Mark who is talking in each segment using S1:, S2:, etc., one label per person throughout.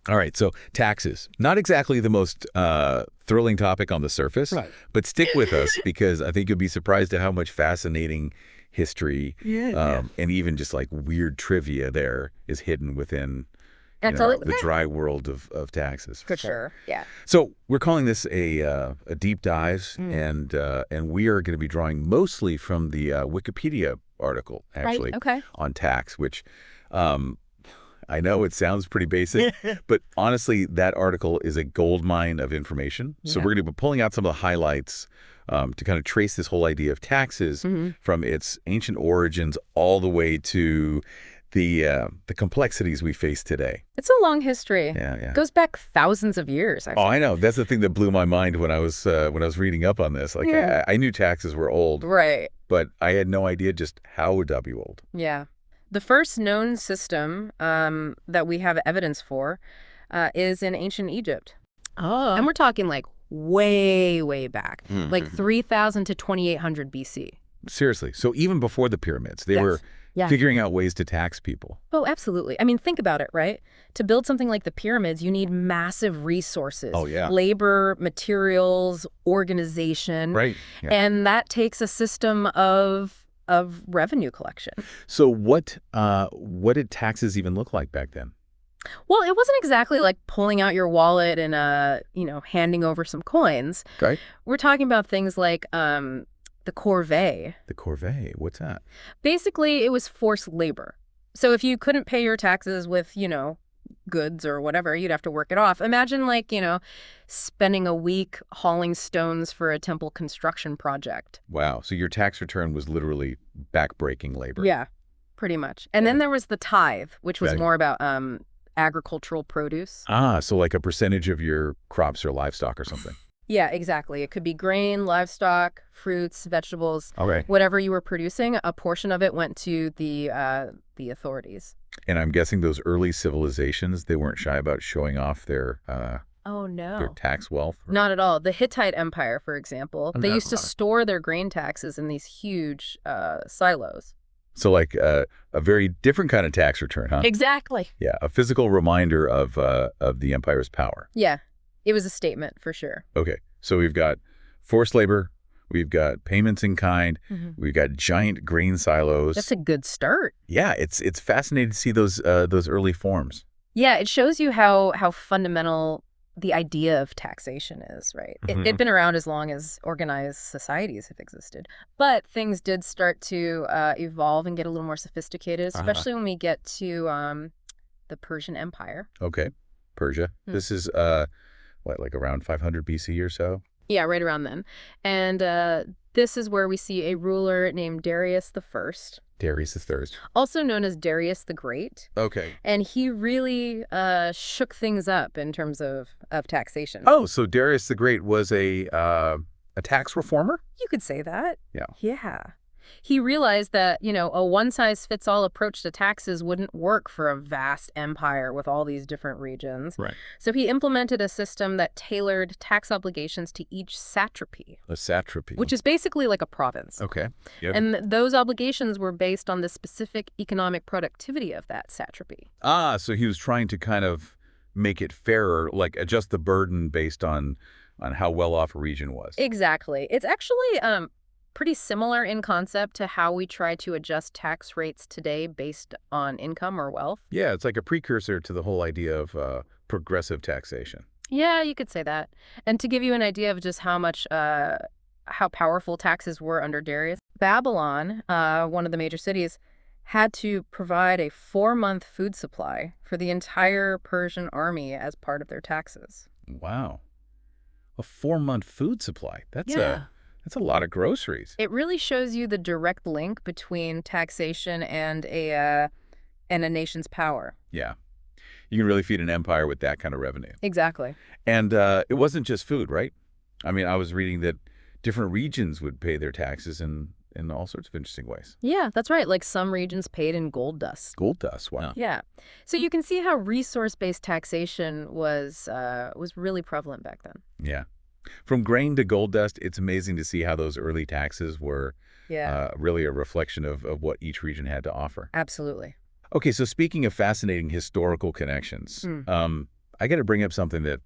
S1: All right, so taxes. Not exactly the most thrilling topic on the surface,
S2: Right.
S1: but stick with us because I think you'll be surprised at how much fascinating history and even just like weird trivia there is hidden within
S3: Absolutely.
S1: the dry world of taxes.
S3: For sure. Yeah.
S1: So we're calling this a deep dive, and we are going to be drawing mostly from the Wikipedia article, actually,
S3: Right. Okay.
S1: on tax, which I know it sounds pretty basic, but honestly, that article is a gold mine of information. So we're going to be pulling out some of the highlights to kind of trace this whole idea of taxes from its ancient origins all the way to the complexities we face today.
S3: It's a long history.
S1: Yeah.
S3: It goes back thousands of years.
S1: Oh, I know. That's the thing that blew my mind when I was reading up on this. Like,
S3: Yeah.
S1: I knew taxes were old,
S3: Right.
S1: but I had no idea just how would that be old.
S3: Yeah. The first known system that we have evidence for is in ancient Egypt.
S2: Oh.
S3: And we're talking like way, way back, like 3000 to 2800 BC.
S1: Seriously. So even before the pyramids, they
S3: Yes.
S1: were
S3: Yeah.
S1: figuring out ways to tax people.
S3: Oh, absolutely. I mean, think about it, right? To build something like the pyramids, you need massive resources.
S1: Oh, yeah.
S3: Labor, materials, organization.
S1: Right. Yeah.
S3: And that takes a system of revenue collection.
S1: So what did taxes even look like back then?
S3: Well, it wasn't exactly like pulling out your wallet and handing over some coins.
S1: Okay.
S3: We're talking about things like the corvée.
S1: The corvée. What's that?
S3: Basically, it was forced labor. So if you couldn't pay your taxes with, goods or whatever, you'd have to work it off. Imagine spending a week hauling stones for a temple construction project.
S1: Wow. So your tax return was literally backbreaking labor.
S3: Yeah, pretty much. And then there was the tithe, which was
S1: Right.
S3: more about agricultural produce.
S1: So like a percentage of your crops or livestock or something.
S3: Yeah, exactly. It could be grain, livestock, fruits, vegetables,
S1: Okay.
S3: whatever you were producing. A portion of it went to the authorities.
S1: And I'm guessing those early civilizations, they weren't shy about showing off their
S3: Oh no.
S1: their tax wealth.
S3: Not at all. The Hittite Empire, for example, they
S1: no.
S3: used to store their grain taxes in these huge silos.
S1: So like a very different kind of tax return, huh?
S3: Exactly.
S1: Yeah, a physical reminder of the empire's power.
S3: Yeah, it was a statement for sure.
S1: Okay, so we've got forced labor, we've got payments in kind, we've got giant grain silos.
S3: That's a good start.
S1: Yeah, it's fascinating to see those early forms.
S3: Yeah, it shows you how fundamental the idea of taxation is, right? It'd been around as long as organized societies have existed. But things did start to evolve and get a little more sophisticated, especially when we get to the Persian Empire.
S1: Okay, Persia. This is like around 500 BC or so?
S3: Yeah, right around then. And this is where we see a ruler named Darius the First,
S1: Darius III.
S3: also known as Darius the Great.
S1: Okay.
S3: And he really shook things up in terms of taxation.
S1: Oh, so Darius the Great was a tax reformer?
S3: You could say that.
S1: Yeah.
S3: Yeah. He realized that, a one-size-fits-all approach to taxes wouldn't work for a vast empire with all these different regions.
S1: Right.
S3: So he implemented a system that tailored tax obligations to each satrapy,
S1: A satrapy.
S3: which is basically like a province.
S1: Okay. Yep.
S3: And those obligations were based on the specific economic productivity of that satrapy.
S1: So he was trying to kind of make it fairer, like adjust the burden based on how well off a region was.
S3: Exactly. It's actually pretty similar in concept to how we try to adjust tax rates today based on income or wealth.
S1: Yeah, it's like a precursor to the whole idea of progressive taxation.
S3: Yeah, you could say that. And to give you an idea of just how powerful taxes were under Darius, Babylon, one of the major cities, had to provide a 4-month food supply for the entire Persian army as part of their taxes.
S1: Wow. A 4-month food supply. That's
S3: Yeah.
S1: a lot of groceries.
S3: It really shows you the direct link between taxation and a nation's power.
S1: Yeah. You can really feed an empire with that kind of revenue.
S3: Exactly.
S1: And it wasn't just food, right? I mean, I was reading that different regions would pay their taxes in all sorts of interesting ways.
S3: Yeah, that's right. Like some regions paid in gold dust.
S1: Gold dust, wow.
S3: Yeah. So you can see how resource-based taxation was really prevalent back then.
S1: Yeah. From grain to gold dust, it's amazing to see how those early taxes were really a reflection of what each region had to offer.
S3: Absolutely.
S1: Okay, so speaking of fascinating historical connections, I got to bring up something that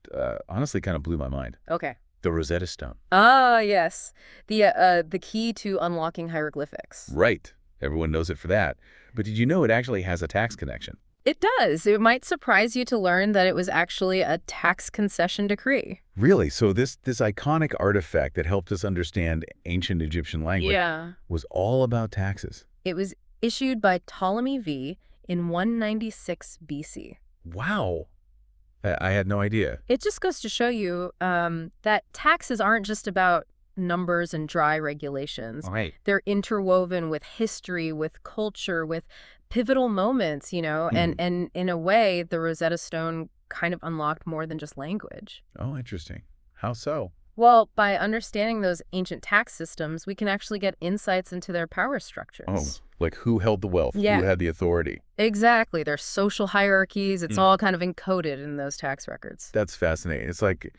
S1: honestly kind of blew my mind.
S3: Okay.
S1: The Rosetta Stone.
S3: Ah, yes. The key to unlocking hieroglyphics.
S1: Right. Everyone knows it for that. But did you know it actually has a tax connection?
S3: It does. It might surprise you to learn that it was actually a tax concession decree.
S1: Really? So this iconic artifact that helped us understand ancient Egyptian language
S3: Yeah.
S1: was all about taxes.
S3: It was issued by Ptolemy V in 196 BC.
S1: Wow. I had no idea.
S3: It just goes to show you that taxes aren't just about numbers and dry regulations.
S1: Right.
S3: They're interwoven with history, with culture, with pivotal moments, and in a way, the Rosetta Stone kind of unlocked more than just language.
S1: Oh, interesting. How so?
S3: Well, by understanding those ancient tax systems, we can actually get insights into their power structures.
S1: Oh, like who held the wealth?
S3: Yeah.
S1: Who had the authority?
S3: Exactly. Their social hierarchies, it's all kind of encoded in those tax records.
S1: That's fascinating. It's like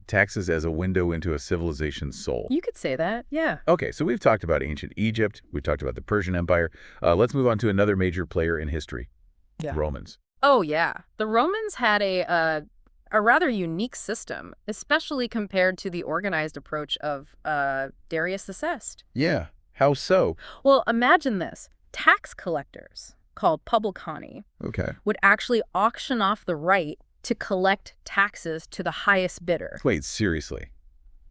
S1: taxes as a window into a civilization's soul.
S3: You could say that, yeah.
S1: Okay, so we've talked about ancient Egypt. We've talked about the Persian Empire. Let's move on to another major player in history,
S3: Yeah.
S1: the Romans.
S3: Oh, yeah. The Romans had a rather unique system, especially compared to the organized approach of Darius the Sest.
S1: Yeah. How so?
S3: Well, imagine this. Tax collectors, called publicani,
S1: Okay.
S3: would actually auction off the right to collect taxes to the highest bidder.
S1: Wait, seriously?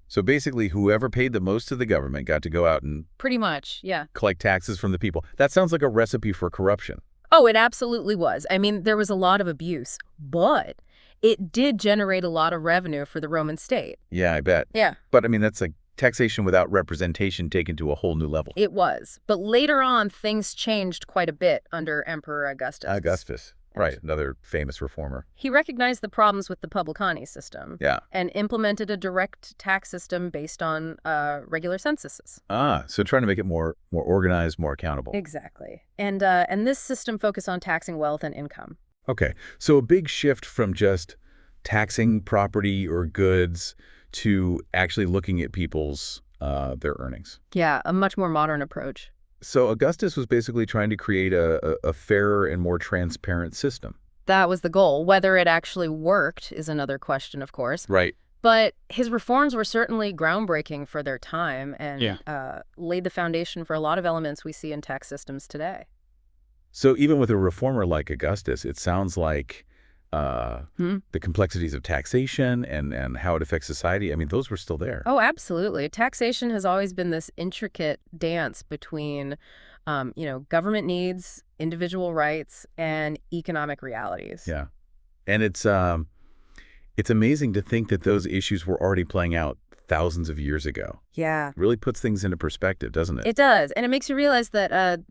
S1: So basically, whoever paid the most to the government got to go out and
S3: Pretty much, yeah.
S1: collect taxes from the people. That sounds like a recipe for corruption.
S3: Oh, it absolutely was. I mean, there was a lot of abuse, but it did generate a lot of revenue for the Roman state.
S1: Yeah, I bet.
S3: Yeah.
S1: But I mean, that's like taxation without representation taken to a whole new level.
S3: It was. But later on, things changed quite a bit under Emperor Augustus.
S1: Augustus. Right, another famous reformer.
S3: He recognized the problems with the publicani system
S1: Yeah.
S3: and implemented a direct tax system based on regular censuses.
S1: So trying to make it more organized, more accountable.
S3: Exactly. And this system focused on taxing wealth and income.
S1: Okay, so a big shift from just taxing property or goods to actually looking at people's their earnings.
S3: Yeah, a much more modern approach.
S1: So Augustus was basically trying to create a fairer and more transparent system.
S3: That was the goal. Whether it actually worked is another question, of course.
S1: Right.
S3: But his reforms were certainly groundbreaking for their time and laid the foundation for a lot of elements we see in tax systems today.
S1: So even with a reformer like Augustus, it sounds like the complexities of taxation and how it affects society, I mean, those were still there.
S3: Oh, absolutely. Taxation has always been this intricate dance between, government needs, individual rights, and economic realities.
S1: Yeah. And it's amazing to think that those issues were already playing out thousands of years ago.
S3: Yeah.
S1: It really puts things into perspective, doesn't it?
S3: It does. And it makes you realize that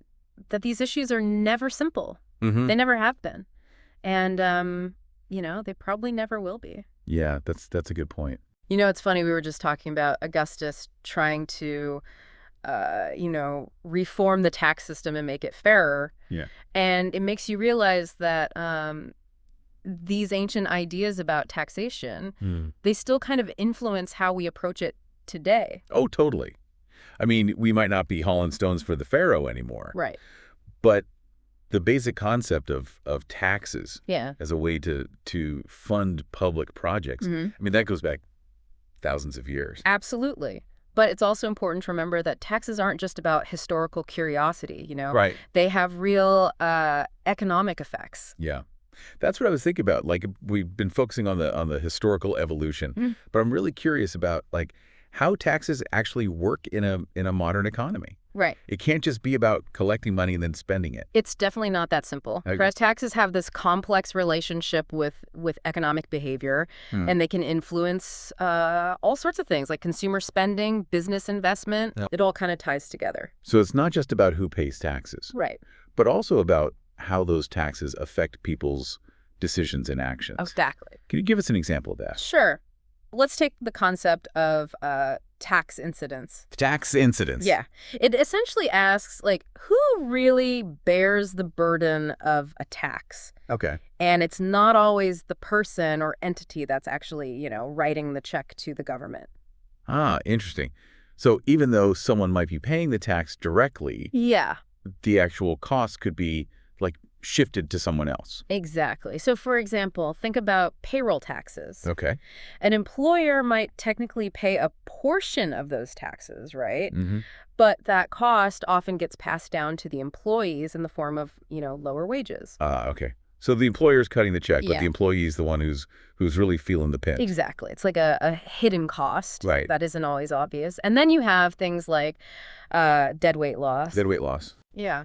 S3: these issues are never simple.
S1: Mm-hmm.
S3: They never have been. And, they probably never will be.
S1: Yeah, that's a good point.
S3: It's funny. We were just talking about Augustus trying to, reform the tax system and make it fairer.
S1: Yeah.
S3: And it makes you realize that these ancient ideas about taxation, they still kind of influence how we approach it today.
S1: Oh, totally. I mean, we might not be hauling stones for the pharaoh anymore.
S3: Right.
S1: But the basic concept of taxes
S3: Yeah.
S1: as a way to fund public projects, I mean, that goes back thousands of years.
S3: Absolutely. But it's also important to remember that taxes aren't just about historical curiosity,
S1: Right.
S3: They have real economic effects.
S1: Yeah. That's what I was thinking about. Like, we've been focusing on the historical evolution, but I'm really curious about like how taxes actually work in a modern economy.
S3: Right.
S1: It can't just be about collecting money and then spending it.
S3: It's definitely not that simple.
S1: Okay.
S3: Whereas taxes have this complex relationship with economic behavior, and they can influence all sorts of things like consumer spending, business investment.
S1: Yep.
S3: It all kind of ties together.
S1: So it's not just about who pays taxes,
S3: Right.
S1: but also about how those taxes affect people's decisions and actions.
S3: Exactly.
S1: Can you give us an example of that?
S3: Sure. Let's take the concept of tax incidence.
S1: Tax incidents.
S3: Yeah. It essentially asks, who really bears the burden of a tax?
S1: Okay.
S3: And it's not always the person or entity that's actually, writing the check to the government.
S1: Ah, interesting. So even though someone might be paying the tax directly,
S3: Yeah.
S1: the actual cost could be like shifted to someone else.
S3: Exactly. So, for example, think about payroll taxes.
S1: Okay.
S3: An employer might technically pay a portion of those taxes, right?
S1: Mm-hmm.
S3: But that cost often gets passed down to the employees in the form of, lower wages.
S1: Okay. So the employer's cutting the check, but
S3: Yeah.
S1: the employee's the one who's really feeling the pinch.
S3: Exactly. It's like a hidden cost
S1: Right.
S3: that isn't always obvious. And then you have things like deadweight loss.
S1: Deadweight loss.
S3: Yeah.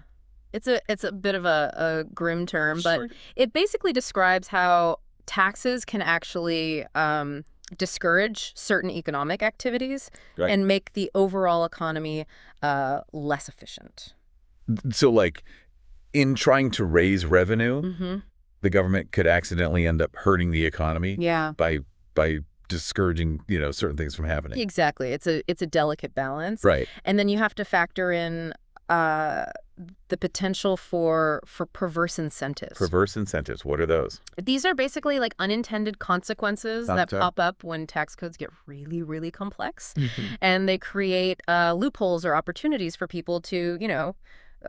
S3: It's a bit of a grim term, but
S1: Sure.
S3: it basically describes how taxes can actually discourage certain economic activities
S1: Right.
S3: and make the overall economy less efficient.
S1: So, like, in trying to raise revenue,
S3: Mm-hmm.
S1: the government could accidentally end up hurting the economy
S3: Yeah,
S1: by discouraging, certain things from happening.
S3: exactly. It's a delicate balance.
S1: Right.
S3: And then you have to factor in the potential for perverse incentives.
S1: Perverse incentives. What are those?
S3: These are basically like unintended consequences that
S1: Gotcha.
S3: pop up when tax codes get really, really complex. And they create loopholes or opportunities for people to,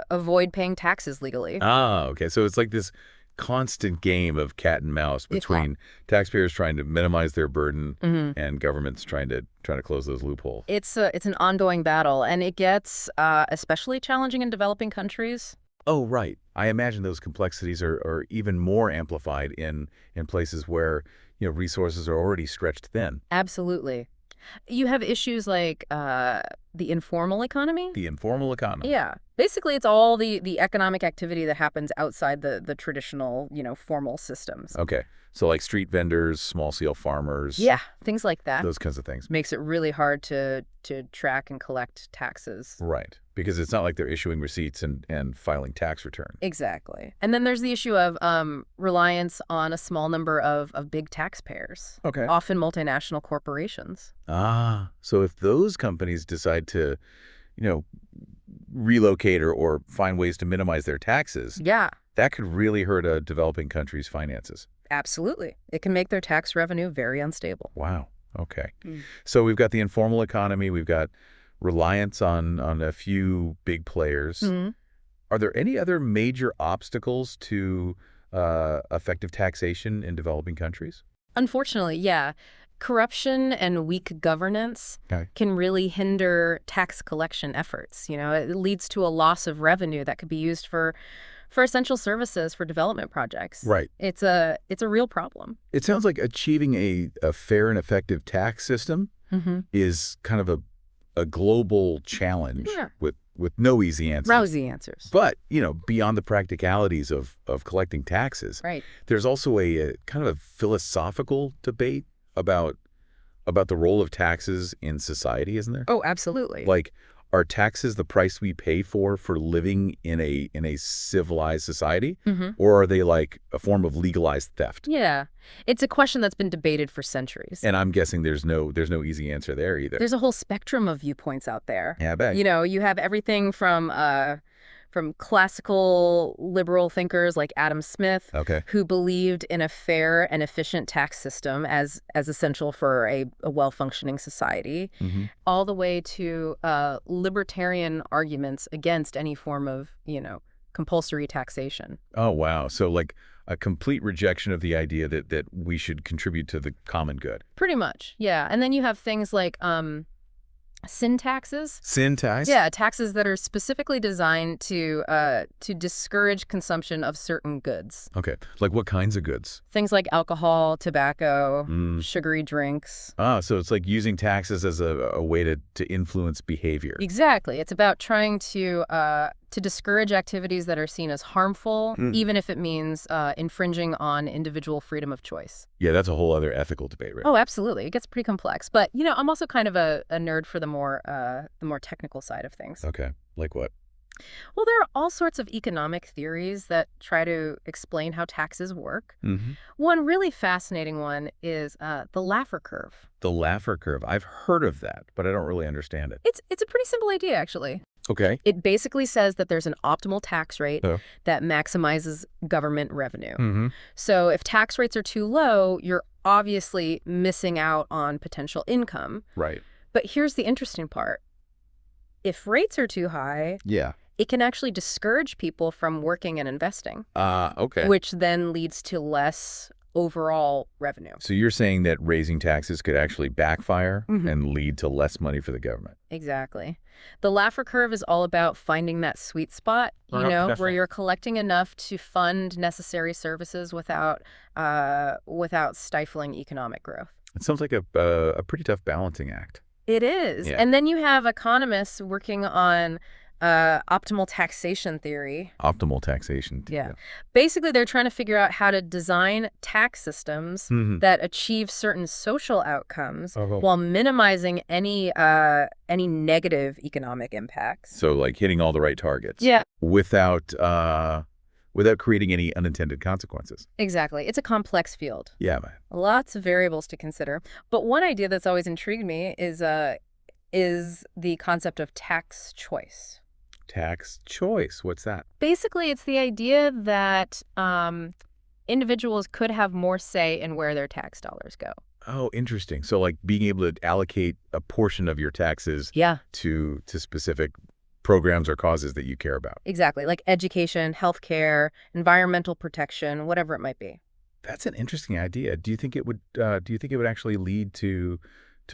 S3: avoid paying taxes legally.
S1: Okay. So it's like this constant game of cat and mouse
S3: Yeah.
S1: between taxpayers trying to minimize their burden
S3: Mhm.
S1: and governments trying to close those loopholes.
S3: It's an ongoing battle, and it gets especially challenging in developing countries.
S1: Oh, right. I imagine those complexities are even more amplified in places where, resources are already stretched thin.
S3: Absolutely. You have issues like the informal economy.
S1: The informal economy.
S3: Yeah. Basically, it's all the economic activity that happens outside the traditional, formal systems.
S1: Okay. So like street vendors, small-scale farmers.
S3: Yeah, things like that.
S1: Those kinds of things.
S3: Makes it really hard to track and collect taxes.
S1: Right. Because it's not like they're issuing receipts and filing tax return.
S3: Exactly. And then there's the issue of reliance on a small number of big taxpayers,
S1: Okay.
S3: often multinational corporations.
S1: So if those companies decide to, relocate or find ways to minimize their taxes,
S3: Yeah,
S1: that could really hurt a developing country's finances.
S3: absolutely. It can make their tax revenue very unstable.
S1: Wow. Okay.
S3: Mm.
S1: So we've got the informal economy. We've got reliance on a few big players.
S3: Mhm.
S1: Are there any other major obstacles to effective taxation in developing countries?
S3: Unfortunately, yeah. Corruption and weak governance
S1: Okay.
S3: can really hinder tax collection efforts. It leads to a loss of revenue that could be used for essential services for development projects.
S1: Right.
S3: It's a real problem.
S1: It sounds like achieving a fair and effective tax system
S3: Mm-hmm.
S1: is kind of a global challenge
S3: Yeah.
S1: with no easy answers.
S3: Rousy answers.
S1: But, beyond the practicalities of collecting taxes,
S3: Right.
S1: there's also a kind of a philosophical debate about the role of taxes in society, isn't there?
S3: Oh, absolutely.
S1: Like, are taxes the price we pay for living in a civilized society?
S3: Mhm.
S1: Or are they like a form of legalized theft?
S3: Yeah. It's a question that's been debated for centuries.
S1: And I'm guessing there's no easy answer there either.
S3: There's a whole spectrum of viewpoints out there.
S1: Yeah, I bet.
S3: You have everything from classical liberal thinkers like Adam Smith,
S1: Okay.
S3: who believed in a fair and efficient tax system as essential for a well-functioning society,
S1: Mm-hmm.
S3: all the way to libertarian arguments against any form of, compulsory taxation.
S1: Oh, wow. So like a complete rejection of the idea that we should contribute to the common good.
S3: Pretty much, yeah. And then you have things like sin taxes.
S1: Sin tax?
S3: Yeah, taxes that are specifically designed to discourage consumption of certain goods.
S1: Okay. Like what kinds of goods?
S3: Things like alcohol, tobacco,
S1: Mm.
S3: sugary drinks.
S1: So it's like using taxes as a way to influence behavior.
S3: Exactly. It's about trying to discourage activities that are seen as harmful,
S1: Mm.
S3: even if it means infringing on individual freedom of choice.
S1: Yeah, that's a whole other ethical debate, right?
S3: Oh, absolutely. It gets pretty complex. But, I'm also kind of a nerd for the more technical side of things.
S1: Okay. Like what?
S3: Well, there are all sorts of economic theories that try to explain how taxes work.
S1: Mm-hmm.
S3: One really fascinating one is the Laffer curve.
S1: The Laffer curve. I've heard of that, but I don't really understand it.
S3: It's a pretty simple idea, actually.
S1: Okay.
S3: It basically says that there's an optimal tax rate
S1: Oh.
S3: that maximizes government revenue.
S1: Mm-hmm.
S3: So if tax rates are too low, you're obviously missing out on potential income.
S1: Right.
S3: But here's the interesting part. If rates are too high,
S1: Yeah.
S3: it can actually discourage people from working and investing,
S1: Okay.
S3: which then leads to less overall revenue.
S1: So you're saying that raising taxes could actually backfire
S3: Mhm.
S1: and lead to less money for the government.
S3: Exactly. The Laffer curve is all about finding that sweet spot, where
S2: Definitely.
S3: you're collecting enough to fund necessary services without stifling economic growth.
S1: It sounds like a pretty tough balancing act.
S3: It is.
S1: Yeah.
S3: And then you have economists working on optimal taxation theory.
S1: Optimal taxation.
S3: Yeah. Basically, they're trying to figure out how to design tax systems
S1: Mhm.
S3: that achieve certain social outcomes
S2: Oh,
S3: while minimizing any negative economic impacts.
S1: So like hitting all the right targets.
S3: Yeah,
S1: Without creating any unintended consequences.
S3: exactly. It's a complex field.
S1: Yeah, man.
S3: Lots of variables to consider. But one idea that's always intrigued me is the concept of tax choice.
S1: Tax choice. What's that?
S3: Basically, it's the idea that individuals could have more say in where their tax dollars go.
S1: Oh, interesting. So like being able to allocate a portion of your taxes
S3: Yeah,
S1: to specific programs or causes that you care about.
S3: exactly. Like education, healthcare, environmental protection, whatever it might be.
S1: That's an interesting idea. Do you think it would actually lead to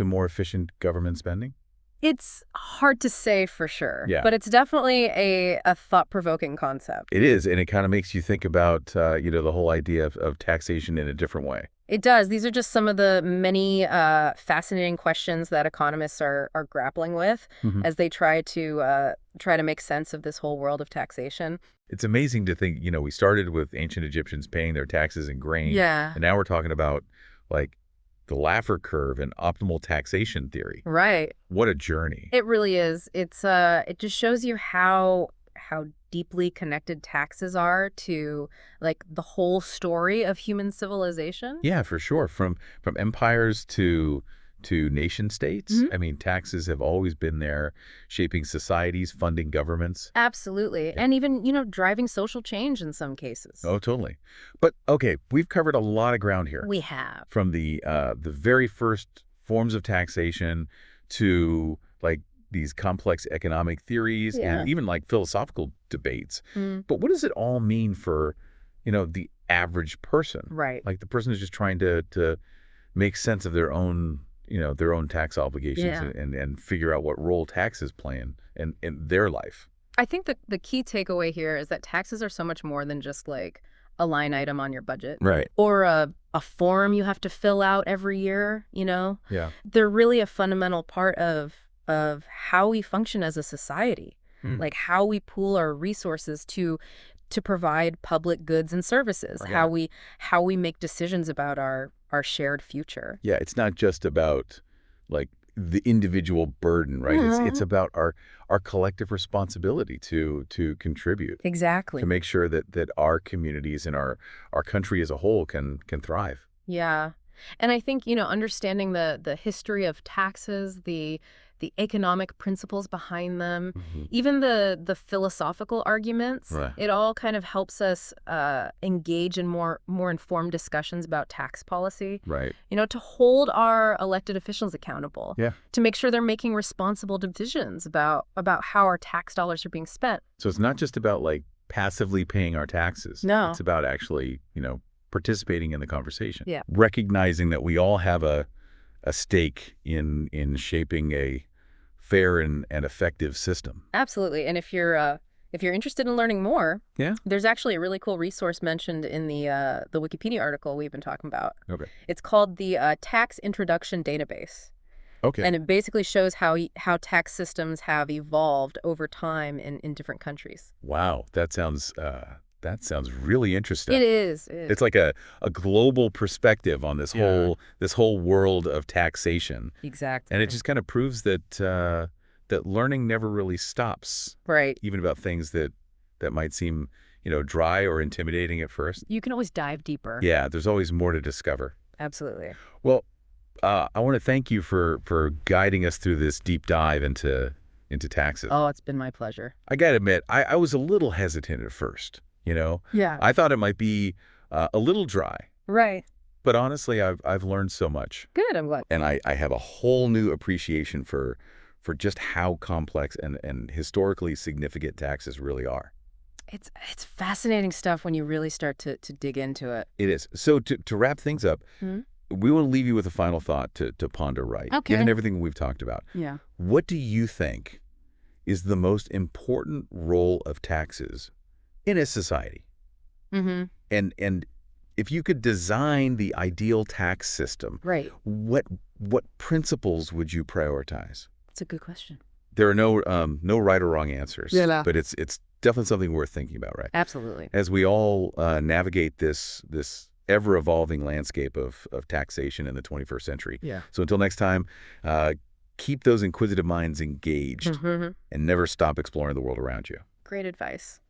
S1: more efficient government spending?
S3: It's hard to say for sure,
S1: Yeah.
S3: but it's definitely a thought-provoking concept.
S1: It is, and it kind of makes you think about the whole idea of taxation in a different way.
S3: It does. These are just some of the many fascinating questions that economists are grappling with
S1: Mhm.
S3: as they try to make sense of this whole world of taxation.
S1: It's amazing to think, we started with ancient Egyptians paying their taxes in grain.
S3: Yeah.
S1: And now we're talking about like the Laffer curve and optimal taxation theory.
S3: Right.
S1: What a journey.
S3: It really is. It just shows you how deeply connected taxes are to like the whole story of human civilization.
S1: Yeah, for sure. From empires to nation states.
S3: Mhm.
S1: I mean, taxes have always been there, shaping societies, funding governments.
S3: Absolutely. And even, driving social change in some cases.
S1: Oh, totally. But okay, we've covered a lot of ground here.
S3: We have.
S1: From the very first forms of taxation to like these complex economic theories
S3: Yeah.
S1: and even like philosophical debates.
S3: Mm,
S1: But what does it all mean for, the average person?
S3: right.
S1: Like the person who's just trying to make sense of their own tax obligations
S3: Yeah.
S1: and figure out what role taxes play in their life.
S3: I think the key takeaway here is that taxes are so much more than just like a line item on your budget
S1: Right.
S3: or a form you have to fill out every year,
S1: Yeah.
S3: They're really a fundamental part of how we function as a society.
S1: Hmm.
S3: Like how we pool our resources to provide public goods and services,
S1: Right.
S3: how we make decisions about our shared future.
S1: Yeah, it's not just about like the individual burden, right? It's about our collective responsibility to contribute,
S3: Exactly.
S1: to make sure that our communities and our country as a whole can thrive.
S3: Yeah. And I think, understanding the history of taxes, the economic principles behind them, even the philosophical arguments,
S1: Right.
S3: it all kind of helps us engage in more informed discussions about tax policy,
S1: Right.
S3: to hold our elected officials accountable,
S1: Yeah.
S3: to make sure they're making responsible decisions about how our tax dollars are being spent.
S1: So it's not just about like passively paying our taxes.
S3: No.
S1: It's about actually, participating in the conversation.
S3: Yeah.
S1: Recognizing that we all have a stake in shaping a fair and effective system.
S3: Absolutely. And if you're interested in learning more,
S1: Yeah.
S3: there's actually a really cool resource mentioned in the Wikipedia article we've been talking about.
S1: Okay.
S3: It's called the Tax Introduction Database,
S1: Okay.
S3: and it basically shows how tax systems have evolved over time in different countries.
S1: Wow. That sounds really interesting.
S3: It is. It is.
S1: It's like a global perspective on this
S2: Yeah.
S1: whole world of taxation.
S3: Exactly.
S1: And it just kind of proves that learning never really stops,
S3: right.
S1: even about things that might seem, dry or intimidating at first.
S3: You can always dive deeper.
S1: Yeah, there's always more to discover.
S3: Absolutely.
S1: Well, I want to thank you for guiding us through this deep dive into taxes.
S3: Oh, it's been my pleasure.
S1: I got to admit, I was a little hesitant at first,
S3: Yeah.
S1: I thought it might be a little dry,
S3: Right.
S1: but honestly, I've learned so much.
S3: Good. I'm glad.
S1: And I have a whole new appreciation for for just how complex and historically significant taxes really are.
S3: It's fascinating stuff when you really start to dig into it.
S1: It is. So to wrap things up, we want to leave you with a final thought to ponder, right?
S3: Okay.
S1: Given everything we've talked about,
S3: Yeah.
S1: what do you think is the most important role of taxes in a society?
S3: Mm-hmm.
S1: And if you could design the ideal tax system,
S3: Right.
S1: what principles would you prioritize?
S3: It's a good question.
S1: There are no right or wrong answers,
S3: Yeah.
S1: but it's definitely something worth thinking about, right?
S3: Absolutely.
S1: As we all navigate this ever-evolving landscape of taxation in the 21st century.
S2: Yeah.
S1: So until next time, keep those inquisitive minds engaged and never stop exploring the world around you.
S3: Great advice.